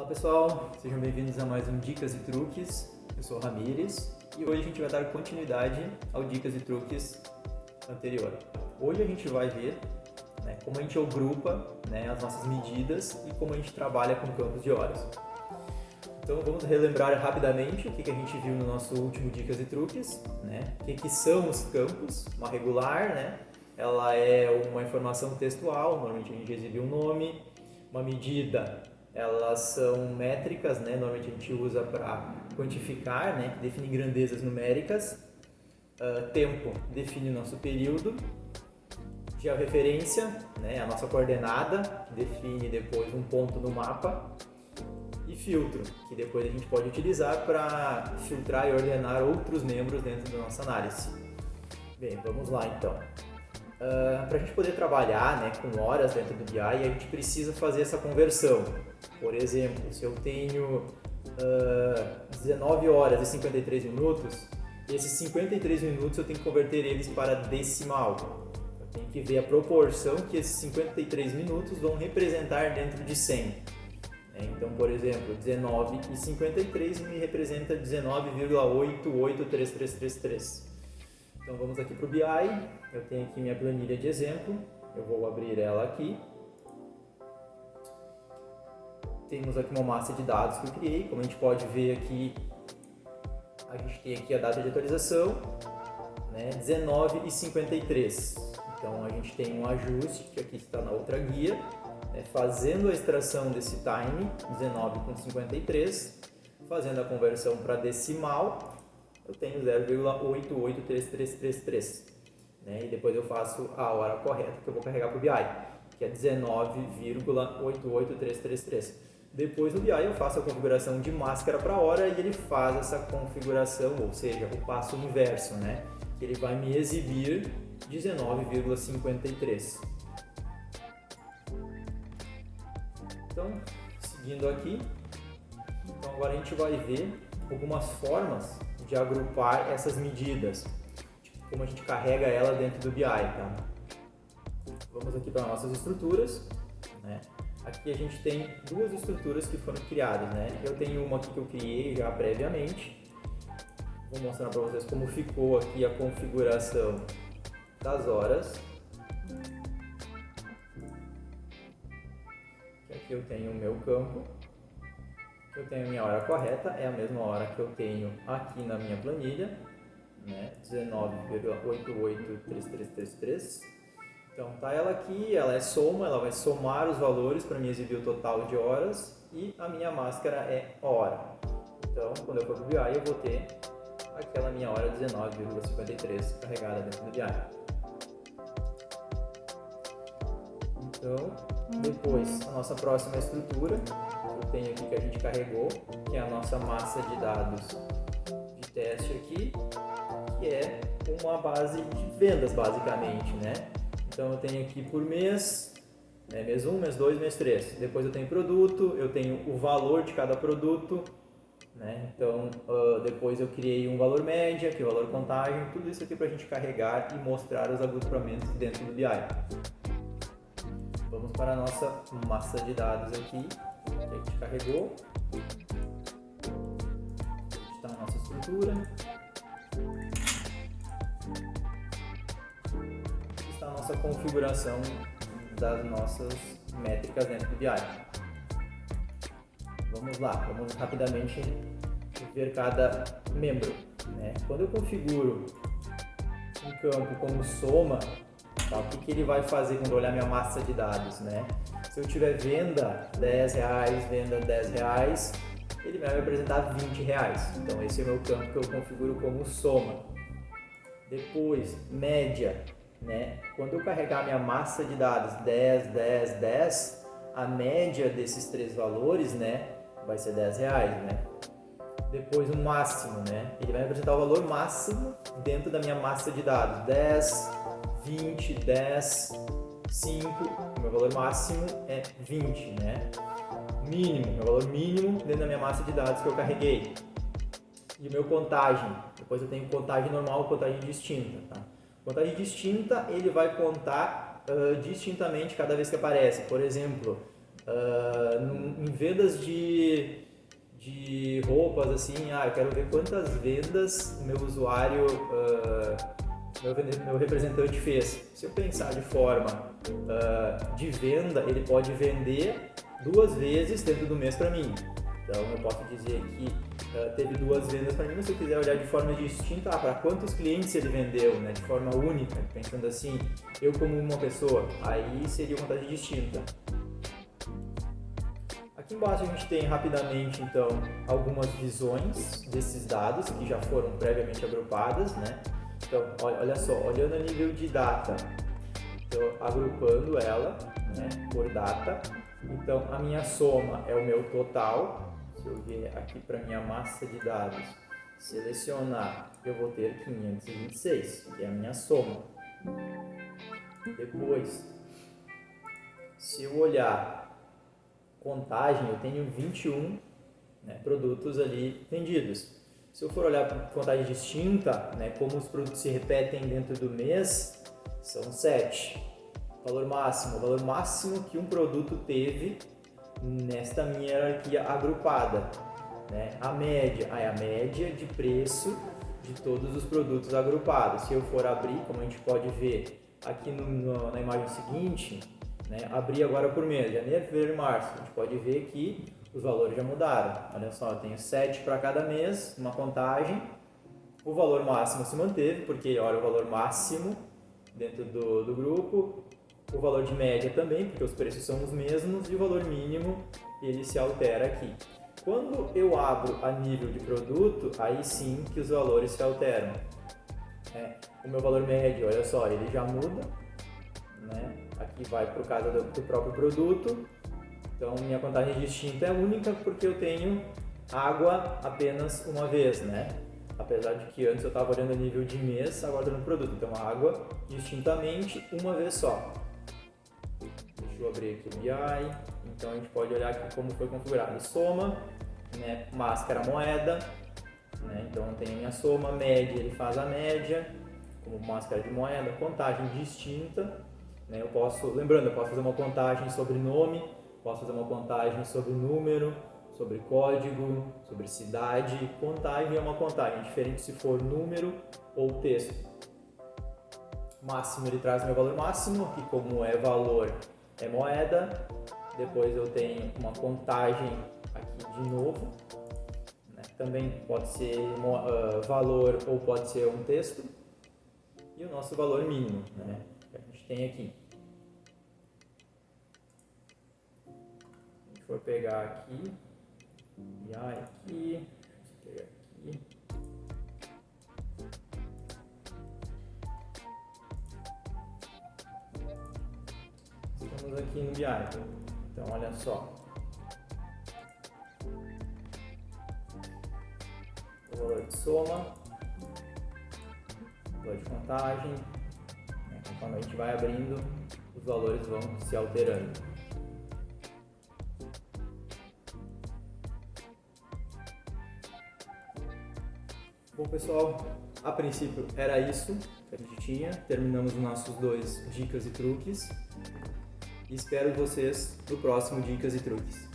Olá pessoal, sejam bem-vindos a mais um Dicas e Truques. Eu sou o Ramires e hoje a gente vai dar continuidade ao Dicas e Truques anterior. Hoje a gente vai ver como a gente agrupa as nossas medidas e como a gente trabalha com campos de horas. Então vamos relembrar rapidamente o que a gente viu no nosso último Dicas e Truques, o que são os campos. Uma regular, ela é uma informação textual, normalmente a gente exibe um nome. Uma medida, elas são métricas, normalmente a gente usa para quantificar, que define grandezas numéricas. Tempo define o nosso período. Georreferência, a nossa coordenada, que define depois um ponto no mapa. E filtro, que depois a gente pode utilizar para filtrar e ordenar outros membros dentro da nossa análise. Bem, vamos lá então. Para a gente poder trabalhar com horas dentro do BI, a gente precisa fazer essa conversão. Por exemplo, se eu tenho 19 horas e 53 minutos, esses 53 minutos eu tenho que converter eles para decimal. Eu tenho que ver a proporção que esses 53 minutos vão representar dentro de 100. Então, por exemplo, 19 e 53 me representa 19,883333. Então vamos aqui para o BI, eu tenho aqui minha planilha de exemplo, eu vou abrir ela aqui. Temos aqui uma massa de dados que eu criei, como a gente pode ver aqui, a gente tem aqui a data de atualização, 19 e 53. Então a gente tem um ajuste, que aqui está na outra guia, fazendo a extração desse time, 19 com 53, fazendo a conversão para decimal, eu tenho 0,883333, e depois eu faço a hora correta que eu vou carregar para o BI, que é 19,883333. Depois no BI eu faço a configuração de máscara para hora e ele faz essa configuração, ou seja, o passo inverso, que ele vai me exibir 19,53. Então, seguindo aqui, então agora a gente vai ver algumas formas de agrupar essas medidas, como a gente carrega ela dentro do BI, tá? Vamos aqui para nossas estruturas, Aqui a gente tem duas estruturas que foram criadas, Eu tenho uma aqui que eu criei já previamente. Vou mostrar para vocês como ficou aqui a configuração das horas. Aqui eu tenho o meu campo. Eu tenho a minha hora correta, é a mesma hora que eu tenho aqui na minha planilha, 19,883333. Então tá ela aqui, ela é soma, ela vai somar os valores para me exibir o total de horas e a minha máscara é hora. Então quando eu for para o BI eu vou ter aquela minha hora 19,53 carregada dentro do BI. Então depois a nossa próxima estrutura, eu tenho aqui que a gente carregou, que é a nossa massa de dados de teste aqui, que é uma base de vendas basicamente, Então eu tenho aqui por mês, mês 1, mês 2, mês 3. Depois eu tenho produto, eu tenho o valor de cada produto, Então depois eu criei um valor média, que é o valor contagem, tudo isso aqui para a gente carregar e mostrar os agrupamentos dentro do BI. Vamos para a nossa massa de dados aqui, que a gente carregou. Aqui está a nossa estrutura. Aqui está a nossa configuração das nossas métricas dentro do BI. Vamos lá, vamos rapidamente ver cada membro. Quando eu configuro um campo como soma, o que ele vai fazer quando eu olhar minha massa de dados, Se eu tiver venda R$10, venda R$10, ele vai me apresentar R$20. Então esse é o meu campo que eu configuro como soma. Depois, média, Quando eu carregar minha massa de dados 10, 10, 10, a média desses três valores, vai ser R$10, Depois o máximo, Ele vai me apresentar o valor máximo dentro da minha massa de dados, 10, 20, 10, 5, o meu valor máximo é 20, Mínimo, meu valor mínimo dentro da minha massa de dados que eu carreguei. E o meu contagem, depois eu tenho contagem normal e contagem distinta, tá? Contagem distinta, ele vai contar distintamente cada vez que aparece. Por exemplo, Em vendas de roupas, assim, eu quero ver quantas vendas o meu usuário, meu representante fez. Se eu pensar de forma de venda, ele pode vender 2 vezes dentro do mês para mim. Então eu posso dizer que teve 2 vendas para mim, mas se eu quiser olhar de forma distinta, para quantos clientes ele vendeu, né, de forma única, pensando assim, eu como uma pessoa, aí seria uma contagem distinta. Aqui embaixo a gente tem rapidamente, então, algumas visões desses dados que já foram previamente agrupadas, né? Então, olha só, olhando a nível de data, então, agrupando ela, né, por data. Então, a minha soma é o meu total. Se eu vier aqui para minha massa de dados, selecionar, eu vou ter 526, que é a minha soma. Depois, se eu olhar contagem, eu tenho 21, né, produtos ali vendidos. Se eu for olhar para contagem distinta, né, como os produtos se repetem dentro do mês, são 7. O valor máximo que um produto teve nesta minha hierarquia agrupada, né? A média é a média de preço de todos os produtos agrupados. Se eu for abrir, como a gente pode ver aqui na imagem seguinte, né, abrir agora por mês, janeiro, fevereiro e março, a gente pode ver que os valores já mudaram. Olha só, eu tenho 7 para cada mês, uma contagem. O valor máximo se manteve, porque olha o valor máximo dentro do grupo. O valor de média também, porque os preços são os mesmos, e o valor mínimo ele se altera aqui. Quando eu abro a nível de produto, aí sim que os valores se alteram. O meu valor médio, olha só, ele já muda, né? Aqui vai por causa do próprio produto. Então minha contagem distinta é única porque eu tenho água apenas uma vez, né? Apesar de que antes eu estava olhando a nível de mês, agora estou no produto. Então água distintamente uma vez só. Deixa eu abrir aqui o BI. Então a gente pode olhar aqui como foi configurado. Soma, né? Máscara moeda, né? Então eu tenho a minha soma, média, ele faz a média, como máscara de moeda, contagem distinta. Eu posso fazer uma contagem sobre nome, posso fazer uma contagem sobre número, sobre código, sobre cidade. Contagem é uma contagem, diferente se for número ou texto. Máximo, ele traz meu valor máximo, que como é valor, é moeda. Depois eu tenho uma contagem aqui de novo, né? Também pode ser valor ou pode ser um texto. E o nosso valor mínimo, né, que a gente tem aqui. Se a gente for pegar aqui, e aqui, pegar aqui. Estamos aqui no BI. Então olha só. O valor de soma, valor de contagem, né? Conforme a gente vai abrindo, os valores vão se alterando. Bom pessoal, a princípio era isso que a gente tinha, terminamos os nossos 2 dicas e truques e espero vocês no próximo Dicas e Truques.